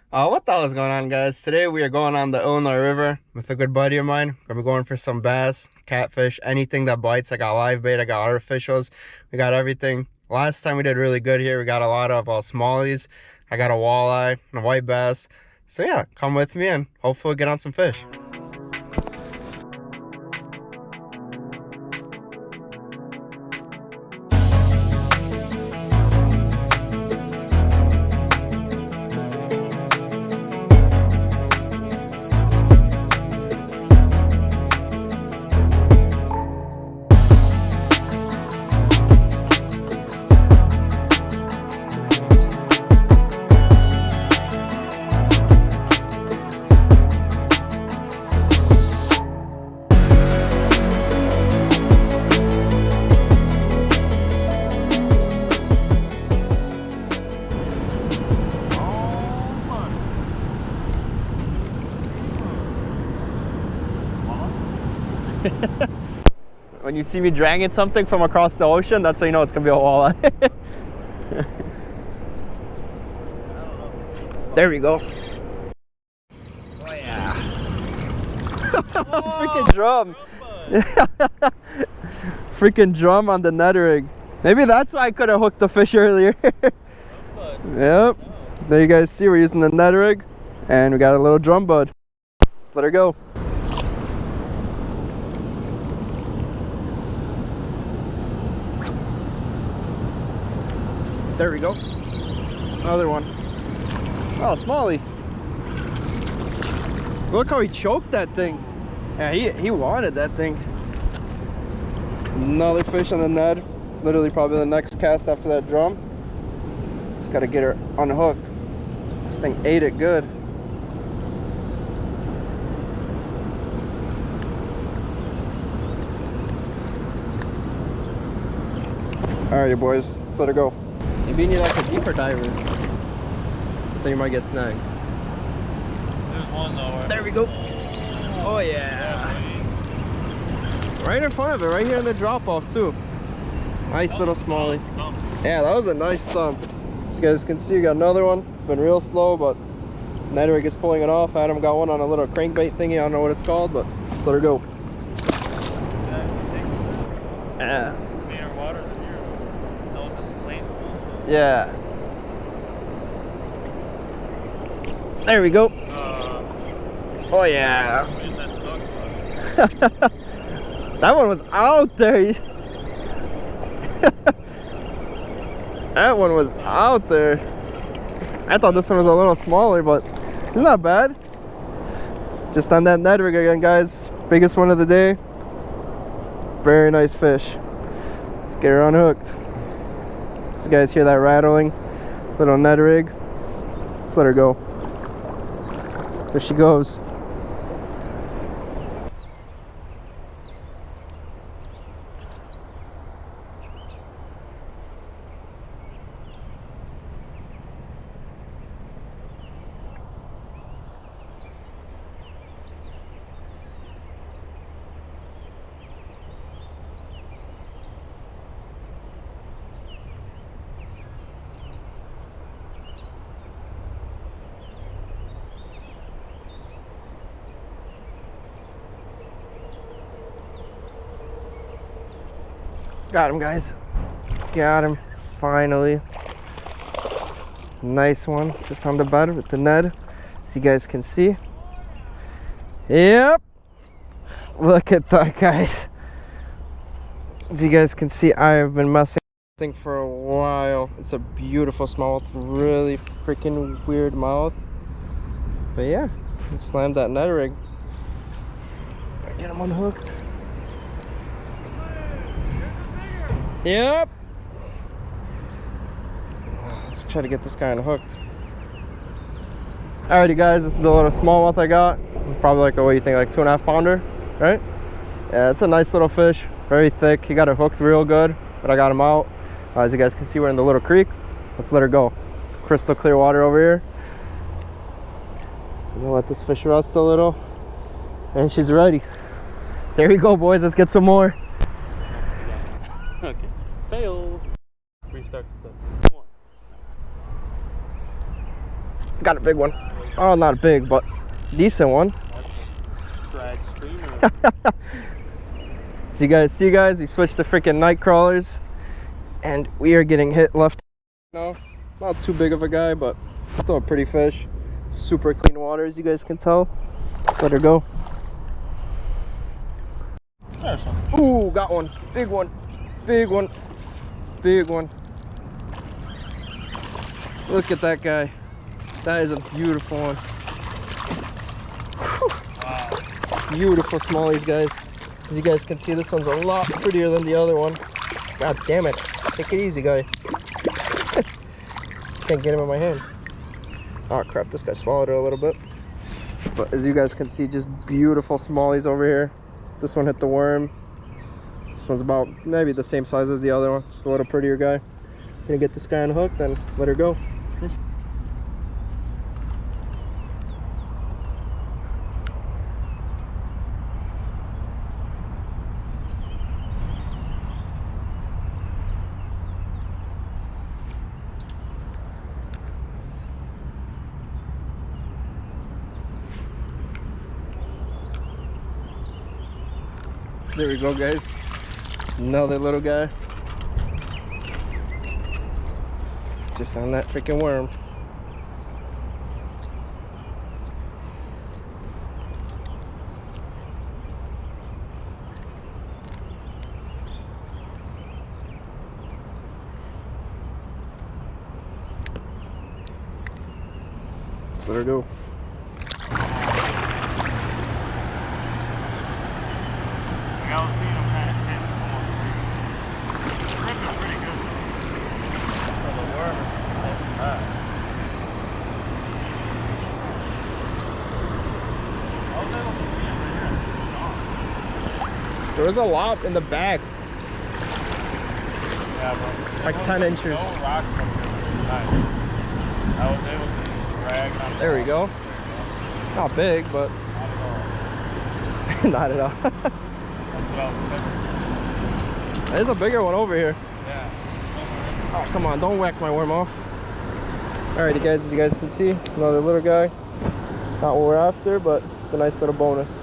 What the hell is going on, guys? Today we are going on the Illinois River with a good buddy of mine. We're going for some bass, catfish, anything that bites. I got live bait, I got artificials, we got everything. Last time we did really good here. We got a lot of smallies. I got a walleye and a white bass. So yeah, come with me and hopefully get on some fish. When you see me dragging something from across the ocean, that's how you know it's gonna be a walleye. There we go. Oh yeah. Freaking drum. Freaking drum on the net rig. Maybe that's why I could have hooked the fish earlier. Yep. There you guys see we're using the net rig and we got a little drum bud. Let's let her go. There we go. Another one. Oh, smallie. Look how he choked that thing. Yeah, he wanted that thing. Another fish on the net. Literally probably the next cast after that drum. Just gotta get her unhooked. This thing ate it good. Alrighty boys, let's let her go. Maybe you need like a deeper diver. I think you might get snagged. There's one though. There we go. Oh yeah. Right in front of it, right here in the drop off too. Nice little smallie. Yeah, that was a nice thump. As you guys can see, you got another one. It's been real slow, but net rig is pulling it off. Adam got one on a little crankbait thingy. I don't know what it's called, but let's let her go. Yeah. Yeah. There we go. Oh yeah. That one was out there. That one was out there. I thought this one was a little smaller, but it's not bad. Just on that net rig again, guys. Biggest one of the day. Very nice fish. Let's get her unhooked. So you guys hear that rattling? Little net rig. Let's let her go. There she goes. Got him, guys. Got him, finally. Nice one, just on the bed with the net, so you guys can see. Yep. Look at that, guys. As you guys can see, I have been messing with this thing for a while. It's a beautiful smallmouth, really freaking weird mouth. But yeah, slammed that net rig. Get him unhooked. Yep. Let's try to get this guy unhooked. Alrighty guys, this is the little smallmouth I got. Probably like, what do you think, like 2.5 pounder, right? Yeah, it's a nice little fish, very thick. He got it hooked real good, but I got him out. As you guys can see, we're in the little creek. Let's let her go. It's crystal clear water over here. I'm gonna let this fish rest a little. And she's ready. There we go, boys, let's get some more. Okay. Fail. Restart the clip. 1. Got a big one. Oh, not big, but decent one. Drag streamer. So you guys see, guys, we switched to freaking night crawlers, and we are getting hit left. No, not too big of a guy, but still a pretty fish. Super clean water, as you guys can tell. Let's let her go. Ooh, got one. Big one. Big one. Big one. Look at that guy. That is a beautiful one. Wow. Beautiful smallies, guys. As you guys can see, this one's a lot prettier than the other one. God damn it. Take it easy, guy. Can't get him in my hand. Oh crap, this guy swallowed it a little bit. But as you guys can see, just beautiful smallies over here. This one hit the worm. This one's about maybe the same size as the other one, just a little prettier guy. Gonna get this guy unhooked and let her go. There we go, guys. Another little guy. Just on that freaking worm. Let's let her go. I was seeing them kind of hit almost free. The grip is pretty good though. For the worm, it's not. I was able to see it right here. There was a lot in the back. Yeah, but Like 10 inches. No rocks up there. Nice. I was able to drag on. There we go. Not big, but Not at all. not at all. There's a bigger one over here. Yeah. Oh, come on, don't whack my worm off. Alrighty, guys, as you guys can see, another little guy. Not what we're after, but just a nice little bonus.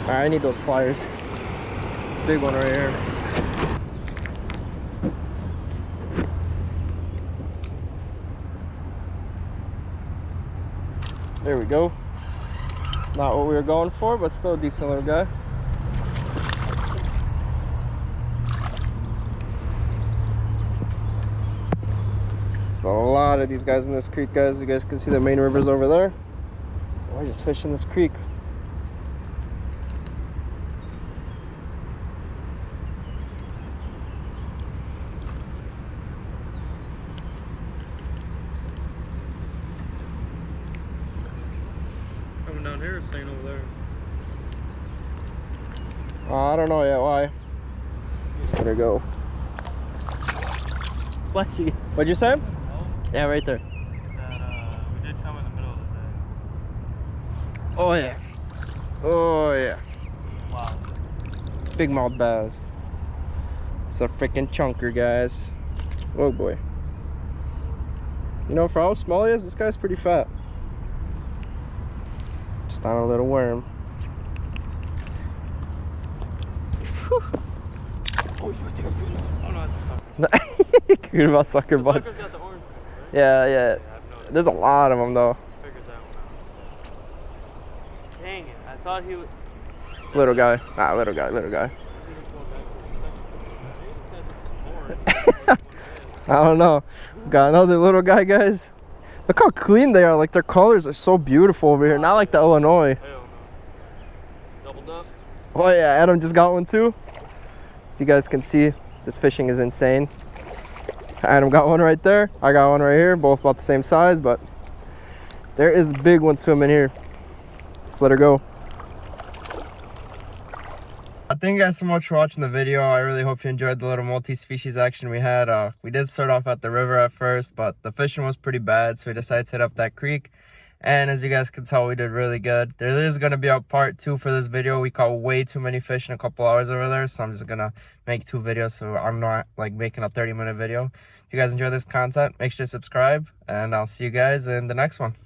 Alright, I need those pliers. Big one right here. There we go. Not what we were going for, but still a decent little guy. There's a lot of these guys in this creek, guys. You guys can see the main river's over there. We're just fishing this creek. Coming down here or staying over there? I don't know yet why. Just let her go. Splashy. What'd you say? Yeah, right there. That we did come in the middle of the day. Oh yeah. Oh yeah. Wow. Big mouth bass. It's a freaking chunker, guys. Oh boy. You know, for how small he is, this guy's pretty fat. Just on a little worm. Whew. Oh, you think oh no, it's a sucker. Good about sucker bud. Sucker's got the orange one, right? Yeah. There's a lot of them though. Figured that one out. Dang it, I thought he was... Little guy. Ah, little guy. I don't know. Got another little guy, guys. Look how clean they are. Like, their colors are so beautiful over here. Not like the Illinois. Hell no. Doubled up. Oh yeah, Adam just got one too. So you guys can see, this fishing is insane. Adam got one right there. I got one right here. Both about the same size, but there is a big one swimming here. Let's let her go. Thank you guys so much for watching the video. I really hope you enjoyed the little multi-species action we had. We did start off at the river at first, but the fishing was pretty bad, so we decided to hit up that creek. And as you guys can tell, we did really good. There is going to be a part 2 for this video. We caught way too many fish in a couple hours over there, so I'm just going to make 2 videos so I'm not like making a 30-minute video. If you guys enjoy this content, make sure to subscribe, and I'll see you guys in the next one.